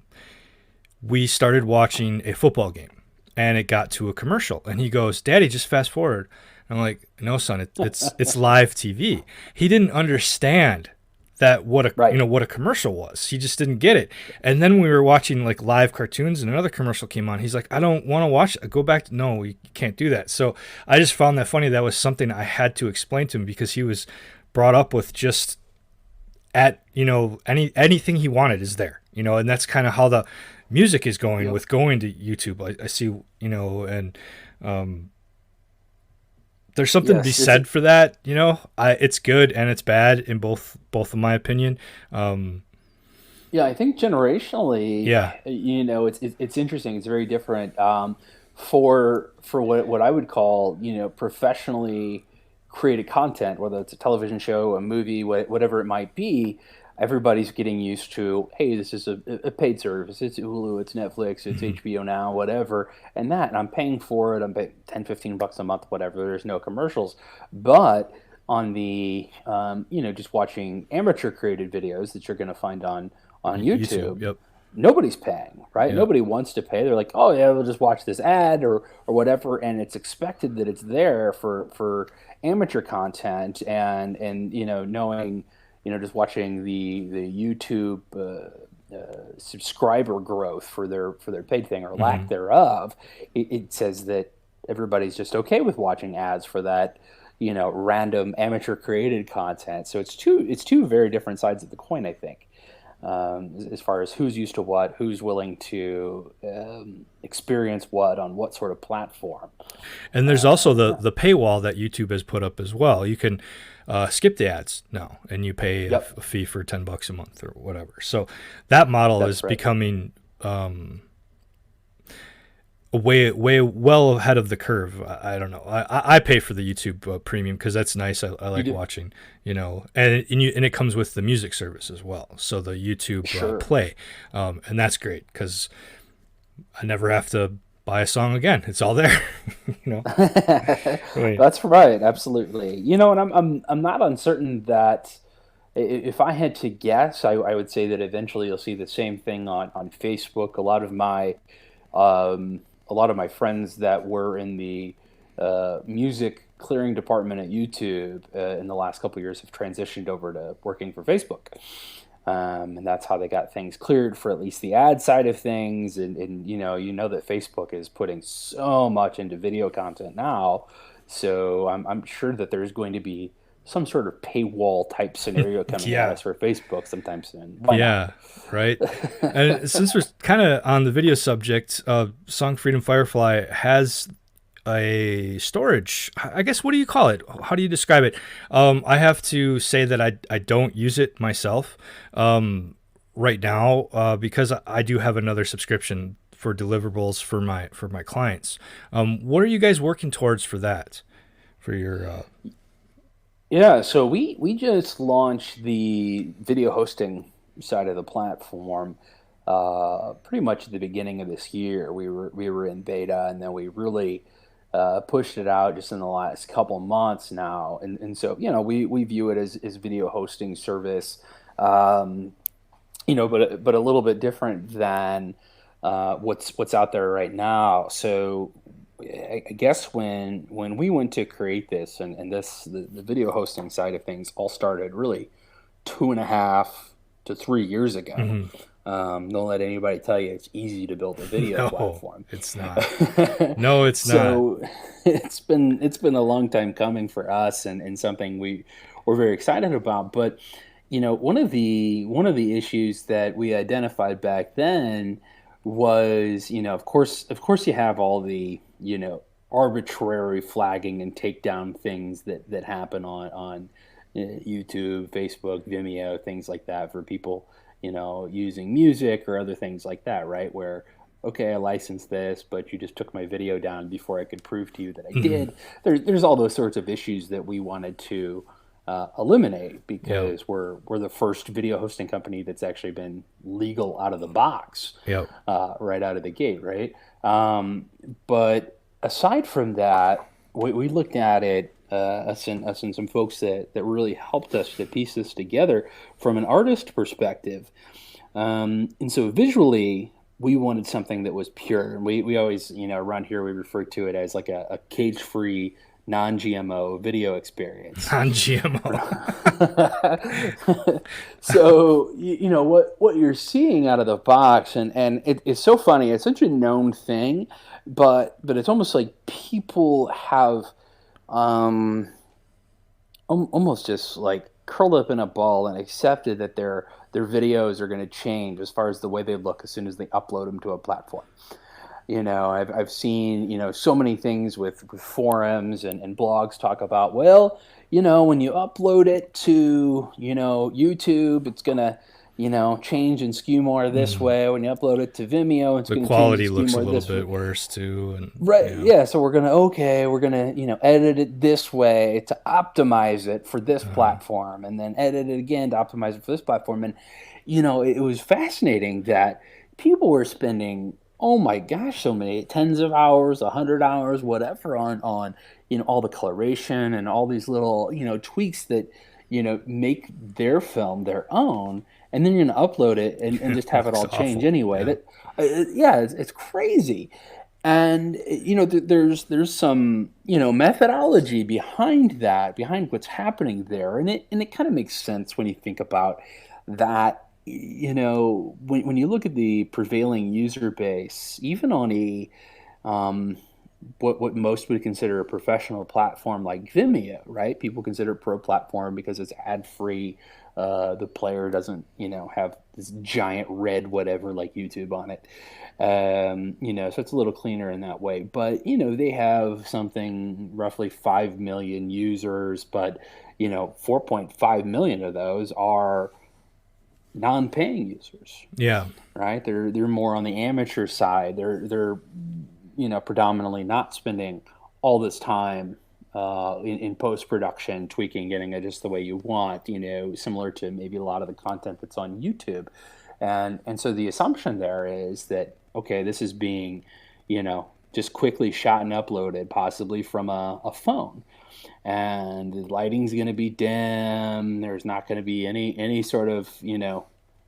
[SPEAKER 1] we started watching a football game, and it got to a commercial, and he goes, "Daddy, just fast forward." I'm like, "No, son, it's live TV." He didn't understand that
[SPEAKER 2] Right.
[SPEAKER 1] what a commercial was. He just didn't get it. And then we were watching like live cartoons, and another commercial came on. He's like, "I don't want to watch it. Go back." No, you can't do that. So I just found that funny. That was something I had to explain to him, because he was brought up with just anything he wanted is there, and that's kind of how the music is going
[SPEAKER 2] Yep.
[SPEAKER 1] with going to YouTube. I see, and there's something to be
[SPEAKER 2] Yes.
[SPEAKER 1] said for that. It's good and it's bad in both of my opinion.
[SPEAKER 2] Yeah, I think generationally,
[SPEAKER 1] Yeah.
[SPEAKER 2] it's interesting. It's very different for what I would call professionally created content, whether it's a television show, a movie, whatever it might be. Everybody's getting used to, hey, this is a paid service. It's Hulu, it's Netflix, it's
[SPEAKER 1] Hmm.
[SPEAKER 2] HBO Now, whatever, and I'm paying for it. I'm paying 10, $15 a month, whatever. There's no commercials, but on the just watching amateur created videos that you're going to find on
[SPEAKER 1] YouTube.
[SPEAKER 2] YouTube,
[SPEAKER 1] Yep.
[SPEAKER 2] nobody's paying, right?
[SPEAKER 1] Yep.
[SPEAKER 2] Nobody wants to pay. They're like, oh yeah, we'll just watch this ad or whatever, and it's expected that it's there for amateur content, and knowing just watching the YouTube subscriber growth for their paid thing or lack
[SPEAKER 1] Hmm.
[SPEAKER 2] thereof, it says that everybody's just okay with watching ads for that random amateur created content. So it's two very different sides of the coin, I think, as far as who's used to what, who's willing to experience what on what sort of platform.
[SPEAKER 1] And there's also
[SPEAKER 2] Yeah.
[SPEAKER 1] the paywall that YouTube has put up as well. You can skip the ads now, and you pay a
[SPEAKER 2] Yep,
[SPEAKER 1] fee for $10 a month or whatever. So that model is
[SPEAKER 2] that's right.
[SPEAKER 1] becoming way well ahead of the curve. I don't know. I pay for the YouTube premium because that's nice. I
[SPEAKER 2] You
[SPEAKER 1] like
[SPEAKER 2] do?
[SPEAKER 1] watching, and it comes with the music service as well. So the YouTube
[SPEAKER 2] Sure.
[SPEAKER 1] Play, and that's great because I never have to buy a song again. It's all there. you know. Wait.
[SPEAKER 2] That's right, absolutely. And I'm not uncertain that if I had to guess, I would say that eventually you'll see the same thing on Facebook. Um, a lot of my friends that were in the music clearing department at YouTube in the last couple of years have transitioned over to working for Facebook. And that's how they got things cleared for at least the ad side of things. And you know that Facebook is putting so much into video content now, so I'm sure that there's going to be some sort of paywall type scenario coming at
[SPEAKER 1] Yeah.
[SPEAKER 2] us for Facebook sometime soon. Why not?
[SPEAKER 1] Yeah, right. And since we're kind of on the video subject, Song Freedom Firefly has a storage. I guess, what do you call it? How do you describe it? I have to say that I don't use it myself right now because I do have another subscription for deliverables for my clients. What are you guys working towards for that? For your
[SPEAKER 2] Yeah, so we just launched the video hosting side of the platform pretty much at the beginning of this year. We were in beta, and then we really pushed it out just in the last couple months now. And so we view it as video hosting service, um, but a little bit different than what's out there right now. So I guess when we went to create this, and the video hosting side of things all started really 2.5 to 3 years ago.
[SPEAKER 1] Mhm.
[SPEAKER 2] Don't let anybody tell you it's easy to build a video
[SPEAKER 1] No,
[SPEAKER 2] platform.
[SPEAKER 1] it's not. No, it's not.
[SPEAKER 2] So it's been a long time coming for us, and something we're very excited about. But one of the issues that we identified back then was, of course you have all the arbitrary flagging and takedown things that happen on YouTube, Facebook, Vimeo, things like that for people using music or other things like that, right? Where, okay, I licensed this, but you just took my video down before I could prove to you that I
[SPEAKER 1] Mhm.
[SPEAKER 2] did. There's all those sorts of issues that we wanted to eliminate,
[SPEAKER 1] Yep.
[SPEAKER 2] because we're the first video hosting company that's actually been legal out of the box,
[SPEAKER 1] Yep.
[SPEAKER 2] right out of the gate, right? But aside from that, we looked at it, us and some folks that really helped us to piece this together from an artist perspective. And so visually, we wanted something that was pure. And we always, around here, we refer to it as like a cage-free, non-GMO video experience.
[SPEAKER 1] Non-GMO.
[SPEAKER 2] So what you're seeing out of the box, and it's so funny. It's such a known thing, but it's almost like people have um, almost just like curled up in a ball and accepted that their videos are going to change as far as the way they look as soon as they upload them to a platform. I've seen so many things with forums and blogs talk about, well, when you upload it to YouTube, it's gonna change and skew more this
[SPEAKER 1] Mhm.
[SPEAKER 2] way. When you upload it to Vimeo, it's
[SPEAKER 1] The
[SPEAKER 2] gonna change and
[SPEAKER 1] quality
[SPEAKER 2] skew
[SPEAKER 1] looks a
[SPEAKER 2] more
[SPEAKER 1] little
[SPEAKER 2] this way.
[SPEAKER 1] bit worse too, and
[SPEAKER 2] Right.
[SPEAKER 1] yeah.
[SPEAKER 2] Yeah. So we're gonna edit it this way to optimize it for this
[SPEAKER 1] Uh-huh.
[SPEAKER 2] platform, and then edit it again to optimize it for this platform. And it was fascinating that people were spending, oh my gosh, so many tens of hours, 100 hours, whatever, on all the coloration and all these little tweaks that make their film their own, and then you're gonna upload it and just have it
[SPEAKER 1] Looks
[SPEAKER 2] all change
[SPEAKER 1] awful.
[SPEAKER 2] anyway.
[SPEAKER 1] Yeah.
[SPEAKER 2] That yeah, it's crazy. And there's some methodology behind that, behind what's happening there, and it kind of makes sense when you think about that. When you look at the prevailing user base, even on a um, what most would consider a professional platform like Vimeo, right? People consider it pro platform because it's ad free. The player doesn't, have this giant red whatever like YouTube on it. So it's a little cleaner in that way. But they have something roughly 5 million users, but 4.5 million of those are non-paying users,
[SPEAKER 1] Yeah.
[SPEAKER 2] right? They're more on the amateur side. They're predominantly not spending all this time in post production, tweaking, getting it just the way you want, similar to maybe a lot of the content that's on YouTube. And so the assumption there is that, okay, this is being, just quickly shot and uploaded, possibly from a phone. And the lighting's going to be dim. There's not going to be any sort of,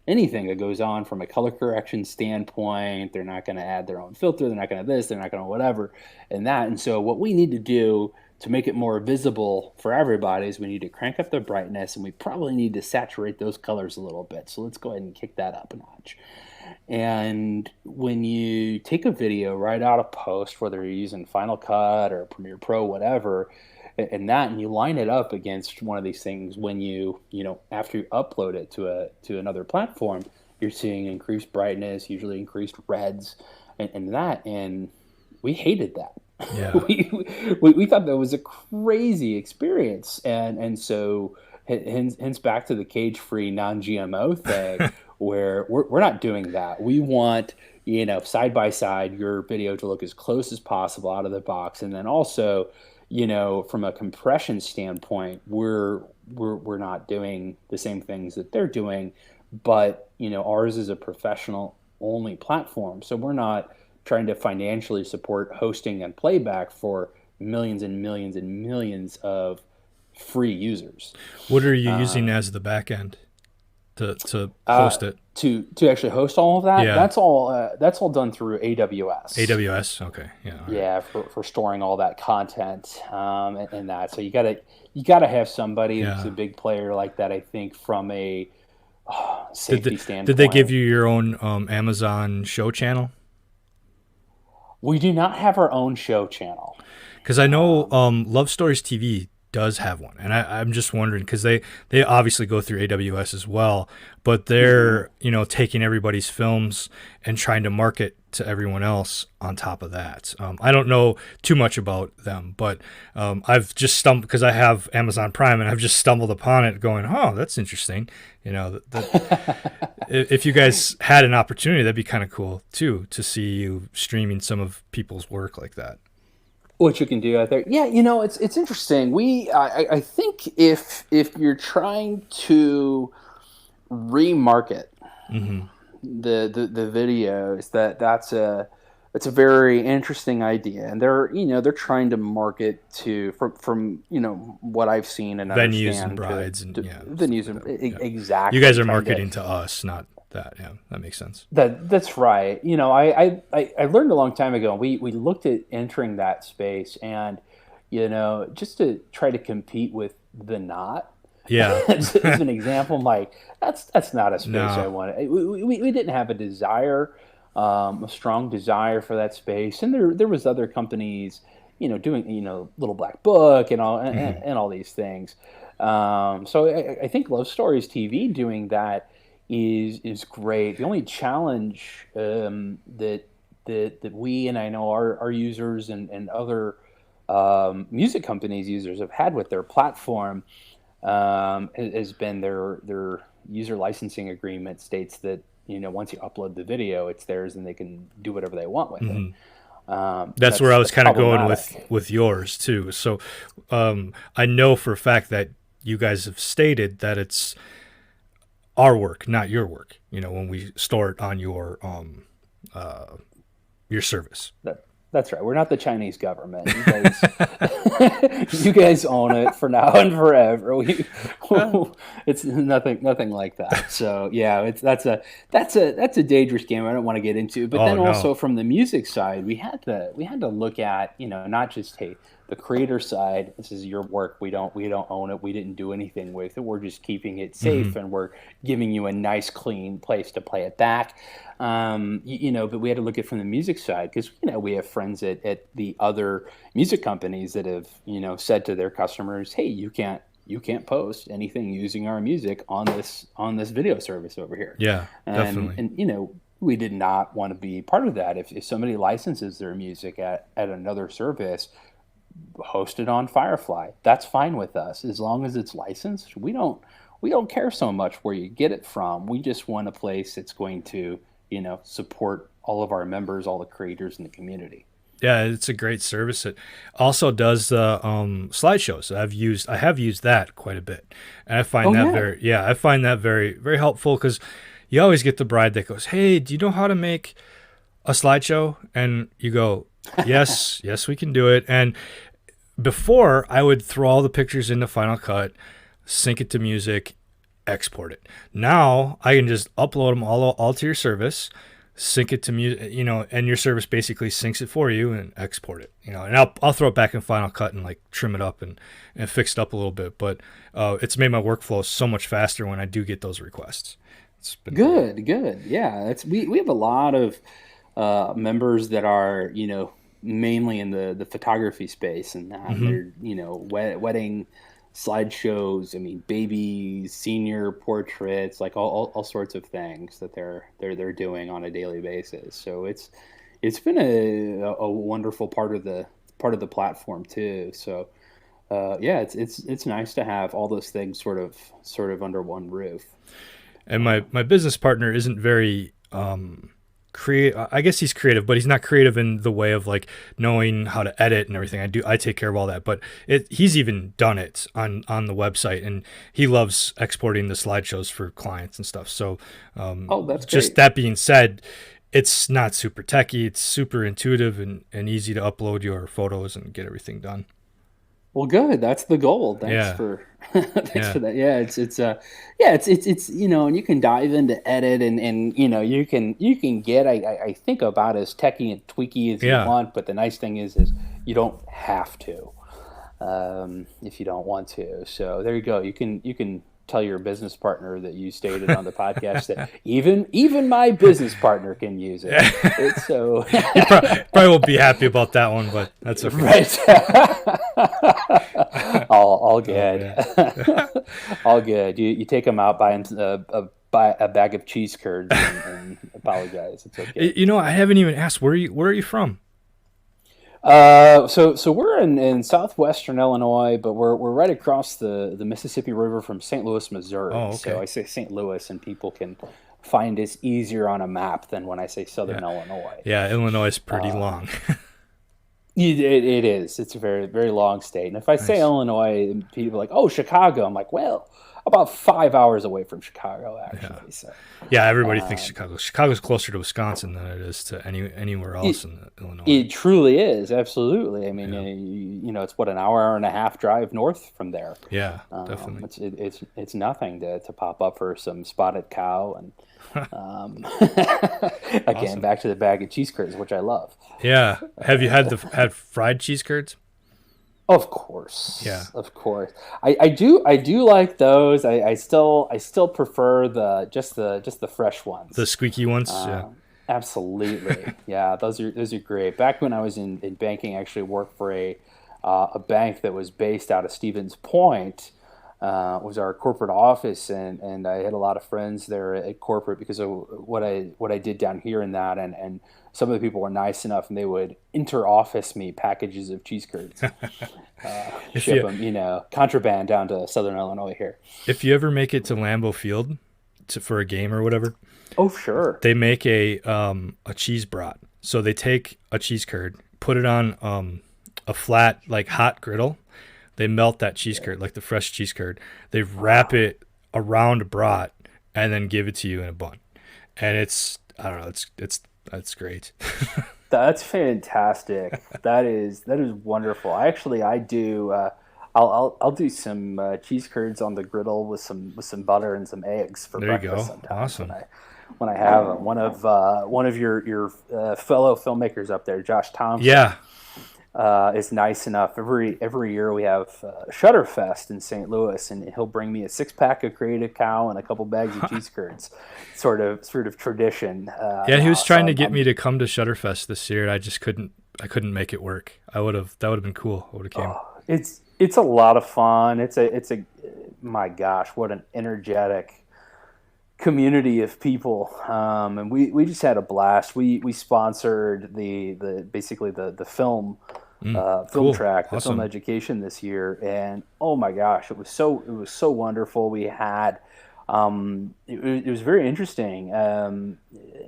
[SPEAKER 2] anything that goes on from a color correction standpoint. They're not going to add their own filter. They're not going to this. They're not going to whatever and that. And so what we need to do to make it more visible for everybody is we need to crank up the brightness, and we probably need to saturate those colors a little bit. So let's go ahead and kick that up a notch. And when you take a video right out of post, whether you're using Final Cut or Premiere Pro, whatever, and you line it up against one of these things, when after you upload it to another platform, you're seeing increased brightness, usually increased reds, and we hated that.
[SPEAKER 1] Yeah.
[SPEAKER 2] we thought that was a crazy experience, and so hence back to the cage-free non-GMO thing, where we're not doing that. We want side by side your video to look as close as possible out of the box, and then also from a compression standpoint, we're not doing the same things that they're doing, but ours is a professional only platform, so we're not trying to financially support hosting and playback for millions and millions and millions of free users.
[SPEAKER 1] What are you using as the back end to host it?
[SPEAKER 2] To actually host all of that?
[SPEAKER 1] Yeah.
[SPEAKER 2] That's all done through AWS.
[SPEAKER 1] AWS, okay, yeah. Right.
[SPEAKER 2] Yeah, for storing all that content and that. So you gotta have somebody who's a big player like that, I think, from a safety standpoint.
[SPEAKER 1] Did they give you your own Amazon show channel?
[SPEAKER 2] We do not have our own show channel.
[SPEAKER 1] Because I know Love Stories TV does have one, and I'm just wondering, because they obviously go through AWS as well, but they're taking everybody's films and trying to market to everyone else on top of that. I don't know too much about them, but I've just stumbled, because I have Amazon Prime, and I've just stumbled upon it going, oh, that's interesting. If you guys had an opportunity, that'd be kind of cool too, to see you streaming some of people's work like that.
[SPEAKER 2] What you can do out there. Yeah, it's interesting. I think if you're trying to remarket the videos, that's a very interesting idea, and they're trying to market to from what I've seen and
[SPEAKER 1] venues and brides and
[SPEAKER 2] venues and exactly.
[SPEAKER 1] You guys are marketing to us, not that. Yeah, that makes sense.
[SPEAKER 2] That's right. I learned a long time ago. We looked at entering that space, and just to try to compete with the Knot.
[SPEAKER 1] Yeah,
[SPEAKER 2] as an example, I'm like, that's not a space I wanted. We didn't have a desire, a strong desire for that space, and there was other companies, doing Little Black Book and all and all these things. So I think Love Stories TV doing that is great. The only challenge that we, and I know our users and other music companies users have had with their platform has been their user licensing agreement states that once you upload the video, it's theirs and they can do whatever they want with it.
[SPEAKER 1] That's where I was kind of going with yours too. So I know for a fact that you guys have stated that it's our work, not your work, when we store it on your service.
[SPEAKER 2] That's right. We're not the Chinese government. You guys own it for now and forever. It's nothing like that. So yeah, that's a dangerous game I don't want to get into. But also from the music side, we had to look at not just the creator side. This is your work. We don't own it. We didn't do anything with it. We're just keeping it safe, and we're giving you a nice, clean place to play it back. But we had to look at it from the music side, because we have friends at the other music companies that have said to their customers, hey, you can't post anything using our music on this video service over here.
[SPEAKER 1] Yeah, definitely.
[SPEAKER 2] And we did not want to be part of that. If somebody licenses their music at another service, hosted on FyrFly, that's fine with us, as long as it's licensed. We don't care so much where you get it from. We just want a place that's going to support all of our members, all the creators in the community.
[SPEAKER 1] Yeah, it's a great service. It also does the slideshows. I have used that quite a bit, and I find
[SPEAKER 2] Oh
[SPEAKER 1] that
[SPEAKER 2] yeah.
[SPEAKER 1] very yeah I find that very very helpful because you always get the bride that goes, "Hey, do you know how to make a slideshow?" And you go, "Yes, yes, we can do it." And before, I would throw all the pictures into Final Cut, sync it to music, export it. Now I can just upload them all to your service, sync it to music, and your service basically syncs it for you and export it, and I'll throw it back in Final Cut and like trim it up and fix it up a little bit. But it's made my workflow so much faster when I do get those requests. It's been great.
[SPEAKER 2] Good, good. Yeah, that's we have a lot of members that are, mainly in the photography space, and that and
[SPEAKER 1] Hmm.
[SPEAKER 2] they're, wedding slideshows. I mean, baby, senior portraits, like all sorts of things that they're doing on a daily basis. So it's been a wonderful part of the platform too. So yeah, it's nice to have all those things sort of under one roof.
[SPEAKER 1] And my business partner isn't very create. I guess he's creative, but he's not creative in the way of like knowing how to edit and everything. I take care of all that, but he's even done it on the website, and he loves exporting the slideshows for clients and stuff. So
[SPEAKER 2] Oh, that's
[SPEAKER 1] just
[SPEAKER 2] great.
[SPEAKER 1] that being said, it's not super techy. It's super intuitive and easy to upload your photos and get everything done.
[SPEAKER 2] Well, good. That's the goal. Thanks
[SPEAKER 1] Yeah,
[SPEAKER 2] for thanks
[SPEAKER 1] yeah,
[SPEAKER 2] for that. Yeah, yeah, it's and you can dive into edit and you can get I think about as techy and tweaky as you
[SPEAKER 1] yeah.
[SPEAKER 2] want, but the nice thing is you don't have to if you don't want to. So there you go. You can tell your business partner that you stated on the podcast that even my business partner can use it. It's so
[SPEAKER 1] Probably won't be happy about that one, but that's okay.
[SPEAKER 2] right. All
[SPEAKER 1] Oh
[SPEAKER 2] good.
[SPEAKER 1] man.
[SPEAKER 2] All good. You take them out, buy a bag of cheese curds, and apologize. It's okay.
[SPEAKER 1] I haven't even asked where are you from?
[SPEAKER 2] So we're in southwestern Illinois, but we're right across the Mississippi River from St. Louis,
[SPEAKER 1] Oh,
[SPEAKER 2] Missouri. So
[SPEAKER 1] okay.
[SPEAKER 2] I say St. Louis, and people can find us easier on a map than when I say
[SPEAKER 1] Yeah.
[SPEAKER 2] southern Illinois.
[SPEAKER 1] Yeah, Illinois is pretty long.
[SPEAKER 2] It is. It's a very, very long state. And if I say
[SPEAKER 1] Nice.
[SPEAKER 2] Illinois, people are like, oh, Chicago. I'm like, well, about 5 hours away from Chicago,
[SPEAKER 1] Yeah.
[SPEAKER 2] actually. So
[SPEAKER 1] Yeah, everybody thinks Chicago. Chicago's closer to Wisconsin than it is to anywhere
[SPEAKER 2] it,
[SPEAKER 1] else in Illinois.
[SPEAKER 2] it truly is. Absolutely. I mean,
[SPEAKER 1] Yeah.
[SPEAKER 2] it's what, an hour and a half drive north from there.
[SPEAKER 1] Yeah, definitely.
[SPEAKER 2] It's nothing to pop up for some spotted cow and um, again,
[SPEAKER 1] Awesome.
[SPEAKER 2] back to the bag of cheese curds, which I love.
[SPEAKER 1] Yeah. Have you had fried cheese curds?
[SPEAKER 2] Of course,
[SPEAKER 1] Yeah.
[SPEAKER 2] of course. I do like those. I still prefer the fresh
[SPEAKER 1] The
[SPEAKER 2] ones.
[SPEAKER 1] squeaky ones? Yeah.
[SPEAKER 2] Uh, Absolutely, yeah. Those are great. Back when I was in banking, I actually worked for a bank that was based out of Stevens Point. Was our corporate office, and I had a lot of friends there at corporate because of what I did down here in that, and some of the people were nice enough, and they would inter-office me packages of cheese curds,
[SPEAKER 1] If
[SPEAKER 2] ship
[SPEAKER 1] you
[SPEAKER 2] them, contraband down to Southern Illinois here.
[SPEAKER 1] if you ever make it to Lambeau Field for a game or whatever,
[SPEAKER 2] Oh, sure.
[SPEAKER 1] they make a cheese brat. So they take a cheese curd, put it on a flat like hot griddle. They melt that cheese curd like the fresh cheese curd. They wrap
[SPEAKER 2] Wow.
[SPEAKER 1] it around a brat and then give it to you in a bun. And it's I don't know, it's great.
[SPEAKER 2] That's fantastic. That is wonderful. I do. I'll do some cheese curds on the griddle with some butter and some eggs for
[SPEAKER 1] There you
[SPEAKER 2] breakfast
[SPEAKER 1] go.
[SPEAKER 2] sometimes
[SPEAKER 1] Awesome.
[SPEAKER 2] when I have one of your fellow filmmakers up there, Josh Thompson,
[SPEAKER 1] Yeah.
[SPEAKER 2] is nice enough. Every year we have Shutterfest in St. Louis, and he'll bring me a 6 pack of Creative Cow and a couple bags of cheese curds, sort of tradition
[SPEAKER 1] Yeah, he was
[SPEAKER 2] now. So
[SPEAKER 1] trying to
[SPEAKER 2] I'm,
[SPEAKER 1] get
[SPEAKER 2] I'm
[SPEAKER 1] me to come to Shutterfest this year. I couldn't make it work. That would have been cool. I would have came.
[SPEAKER 2] it's a lot of fun. It's a my gosh, what an energetic community of people, and we just had a blast. We sponsored the basically the film
[SPEAKER 1] Cool.
[SPEAKER 2] track, the film
[SPEAKER 1] Awesome.
[SPEAKER 2] education this year, and oh my gosh, it was so wonderful. We had it was very interesting.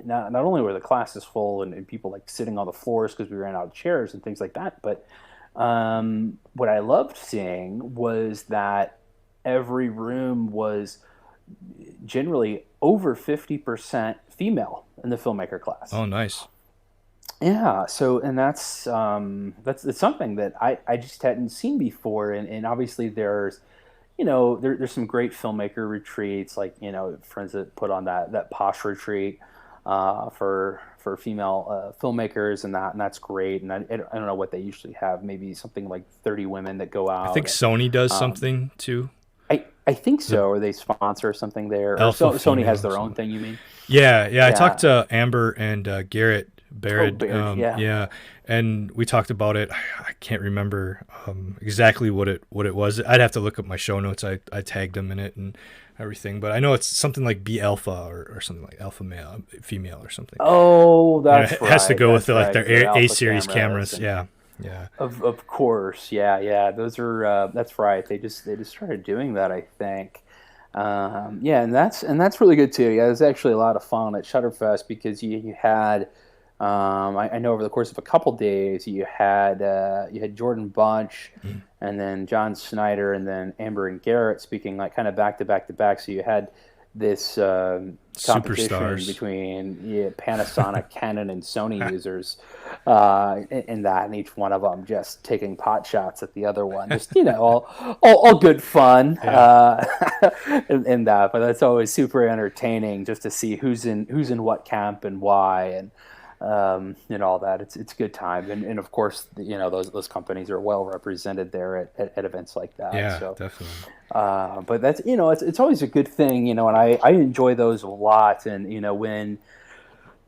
[SPEAKER 2] Not only were the classes full and people like sitting on the floors because we ran out of chairs and things like that, but what I loved seeing was that every room was generally over 50% female in the filmmaker class.
[SPEAKER 1] Oh, nice.
[SPEAKER 2] Yeah, so and that's it's something that I just hadn't seen before, and obviously there's there's some great filmmaker retreats, like friends that put on that Posh retreat for female filmmakers, and that's great. And I don't know what they usually have, maybe something like 30 women that go out.
[SPEAKER 1] I think Sony does something too.
[SPEAKER 2] I think so, or they sponsor something there. Or Sony has their own thing, you mean?
[SPEAKER 1] Yeah. I talked to Amber and Garrett Baird.
[SPEAKER 2] Yeah.
[SPEAKER 1] And we talked about it. I can't remember exactly what it was. I'd have to look up my show notes. I tagged them in it and everything, but I know it's something like B alpha or something like alpha male, female or something.
[SPEAKER 2] Oh, that's right.
[SPEAKER 1] It has to go with like
[SPEAKER 2] right.
[SPEAKER 1] their A series cameras. Yeah.
[SPEAKER 2] Of course. Yeah. Those are that's right. They just started doing that, I think. And that's really good too. Yeah, it was actually a lot of fun at Shutterfest because you had I know over the course of a couple days you had Jordan Bunch and then John Snyder and then Amber and Garrett speaking like kind of back to back to back. So you had this competition
[SPEAKER 1] superstars
[SPEAKER 2] between Panasonic, Canon, and Sony users in that, and each one of them just taking pot shots at the other one. Just all good fun in that. But that's always super entertaining just to see who's in what camp and why and all that. It's a good time, and of course those companies are well represented there at events like that.
[SPEAKER 1] Yeah,
[SPEAKER 2] so,
[SPEAKER 1] definitely.
[SPEAKER 2] But that's it's always a good thing, and I enjoy those a lot. And when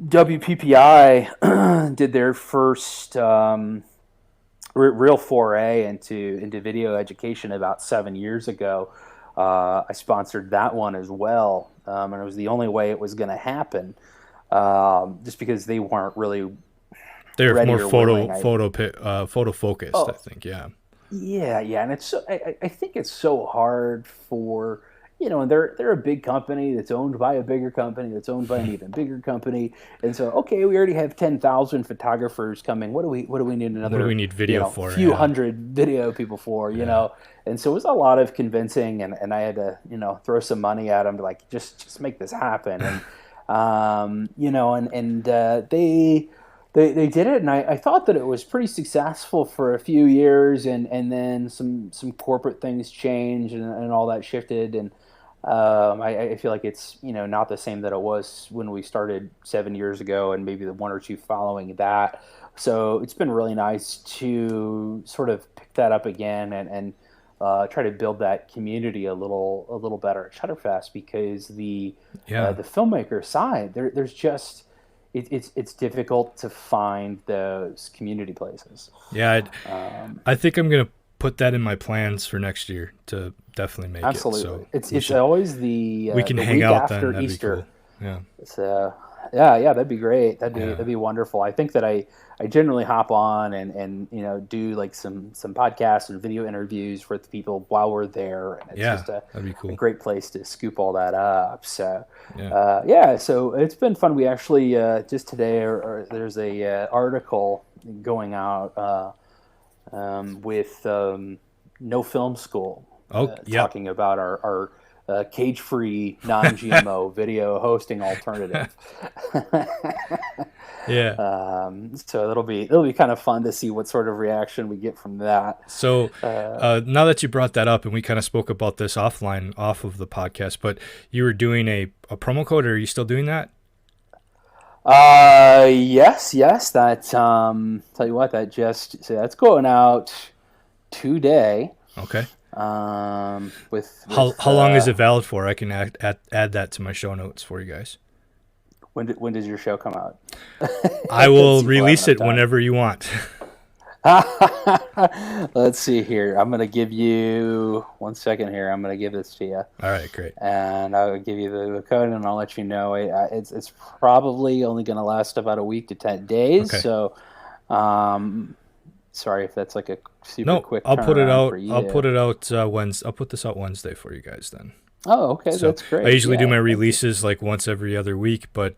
[SPEAKER 2] WPPI did their first real foray into video education about 7 years ago, I sponsored that one as well, and it was the only way it was going to happen. Just because they weren't really
[SPEAKER 1] they're more photo focused.
[SPEAKER 2] Oh,
[SPEAKER 1] I think.
[SPEAKER 2] Yeah, and it's so, I think it's so hard for and they're a big company that's owned by a bigger company that's owned by an even bigger company, and so we already have 10,000 photographers coming. What do we need another?
[SPEAKER 1] What do we need video for?
[SPEAKER 2] Few hundred video people for and so it was a lot of convincing, and I had to throw some money at them to like just make this happen. And they did it, and I thought that it was pretty successful for a few years, and then some corporate things changed and all that shifted, and I feel like it's not the same that it was when we started 7 years ago, and maybe the one or two following that. So it's been really nice to sort of pick that up again and try to build that community a little better at Shutterfest, because the filmmaker side there's just it's difficult to find those community places.
[SPEAKER 1] I think I'm gonna put that in my plans for next year to definitely make
[SPEAKER 2] absolutely.
[SPEAKER 1] it.
[SPEAKER 2] So it's always the
[SPEAKER 1] we can
[SPEAKER 2] the
[SPEAKER 1] hang
[SPEAKER 2] week
[SPEAKER 1] out
[SPEAKER 2] after
[SPEAKER 1] then.
[SPEAKER 2] Easter.
[SPEAKER 1] That'd be
[SPEAKER 2] So that'd be great. That'd be wonderful. I think that I generally hop on and do like some podcasts and video interviews for the people while we're there, and it's just
[SPEAKER 1] that'd be cool.
[SPEAKER 2] A great place to scoop all that up. So so it's been fun. We actually just today there's a article going out with No Film School talking about our cage-free, non-GMO video hosting alternative. So it'll be kind of fun to see what sort of reaction we get from that.
[SPEAKER 1] So now that you brought that up, and we kind of spoke about this offline, off of the podcast, but you were doing a promo code, or are you still doing that?
[SPEAKER 2] Yes. That tell you what, that's going out today.
[SPEAKER 1] Okay.
[SPEAKER 2] With
[SPEAKER 1] how long is it valid for? I can add that to my show notes for you guys.
[SPEAKER 2] When does your show come out?
[SPEAKER 1] I will release it whenever you want.
[SPEAKER 2] Let's see here. I'm gonna give you 1 second here. I'm gonna give this to you. All
[SPEAKER 1] right, great.
[SPEAKER 2] And I'll give you the code, and I'll let you know. It's probably only gonna last about a week to 10 days. Okay. So, sorry if that's like a super quick.
[SPEAKER 1] I'll put it out. I'll put it out Wednesday. I'll put this out Wednesday for you guys then.
[SPEAKER 2] Oh, okay,
[SPEAKER 1] So
[SPEAKER 2] that's
[SPEAKER 1] I
[SPEAKER 2] great.
[SPEAKER 1] usually do
[SPEAKER 2] Yeah,
[SPEAKER 1] my
[SPEAKER 2] thank you.
[SPEAKER 1] releases like once every other week, but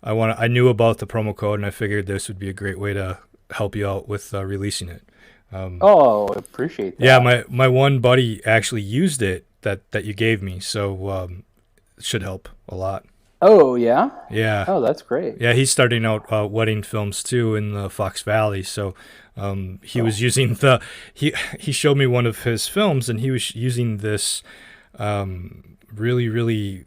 [SPEAKER 1] I knew about the promo code, and I figured this would be a great way to help you out with releasing it.
[SPEAKER 2] Oh, I appreciate
[SPEAKER 1] Yeah,
[SPEAKER 2] that.
[SPEAKER 1] my one buddy actually used it that you gave me, so it should help a lot.
[SPEAKER 2] Oh, yeah.
[SPEAKER 1] Yeah,
[SPEAKER 2] Oh, that's great.
[SPEAKER 1] yeah, he's starting out wedding films too in the Fox Valley. So he
[SPEAKER 2] Oh,
[SPEAKER 1] was using the he showed me one of his films, and he was using this really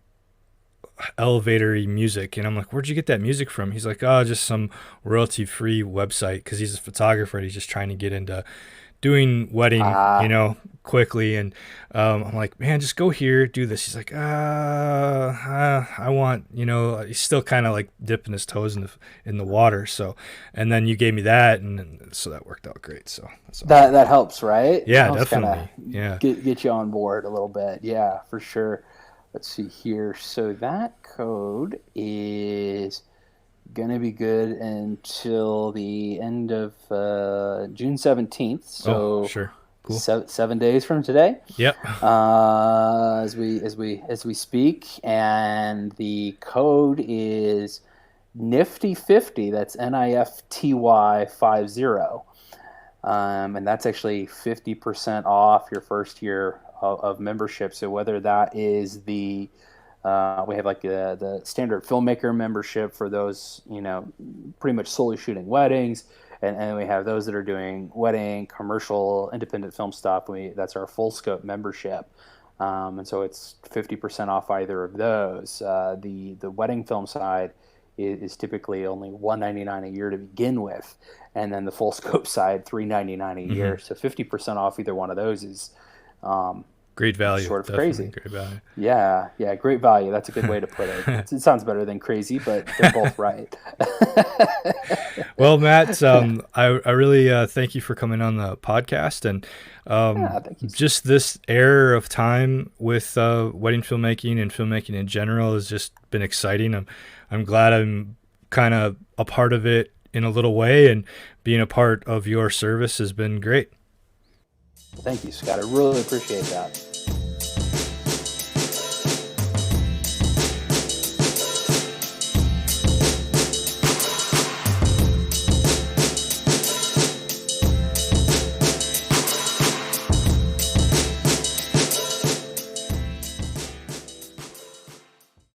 [SPEAKER 1] elevatory music, and I'm like, where'd you get that music from? He's like, oh, just some royalty free website, because he's a photographer and he's just trying to get into doing wedding,
[SPEAKER 2] ah,
[SPEAKER 1] quickly. And I'm like, man, just go here, do this. He's like, I want, he's still kind of like dipping his toes in the water. So, and then you gave me that, and so that worked out great. So that's awesome.
[SPEAKER 2] that helps, right? That
[SPEAKER 1] Yeah,
[SPEAKER 2] helps kind of
[SPEAKER 1] definitely. Yeah.
[SPEAKER 2] get you on board a little bit. Yeah, for sure. Let's see here. So that code is gonna be good until the end of June 17th.
[SPEAKER 1] Oh,
[SPEAKER 2] So
[SPEAKER 1] sure. Cool.
[SPEAKER 2] 7 days from today,
[SPEAKER 1] Yep.
[SPEAKER 2] as we speak, and the code is Nifty 50. That's NIFTY 50. And that's actually 50% off your first year of membership. So whether that is we have like the standard filmmaker membership for those, pretty much solely shooting weddings. And we have those that are doing wedding, commercial, independent film stuff. That's our full scope membership. And so it's 50% off either of those. The wedding film side is typically only $199 a year to begin with, and then the full scope side $399 a
[SPEAKER 1] Mm-hmm.
[SPEAKER 2] year. So 50% off either one of those is um,
[SPEAKER 1] Great value.
[SPEAKER 2] sort of
[SPEAKER 1] Definitely
[SPEAKER 2] crazy.
[SPEAKER 1] great value.
[SPEAKER 2] Yeah, yeah, great value. That's a good way to put it. It sounds better than crazy, but they're both right.
[SPEAKER 1] Well, Matt, I really thank you for coming on the podcast, and
[SPEAKER 2] Yeah, thank you.
[SPEAKER 1] just this era of time with wedding filmmaking and filmmaking in general has just been exciting. I'm glad I'm kind of a part of it in a little way, and being a part of your service has been great.
[SPEAKER 2] Thank you, Scott. I really appreciate that.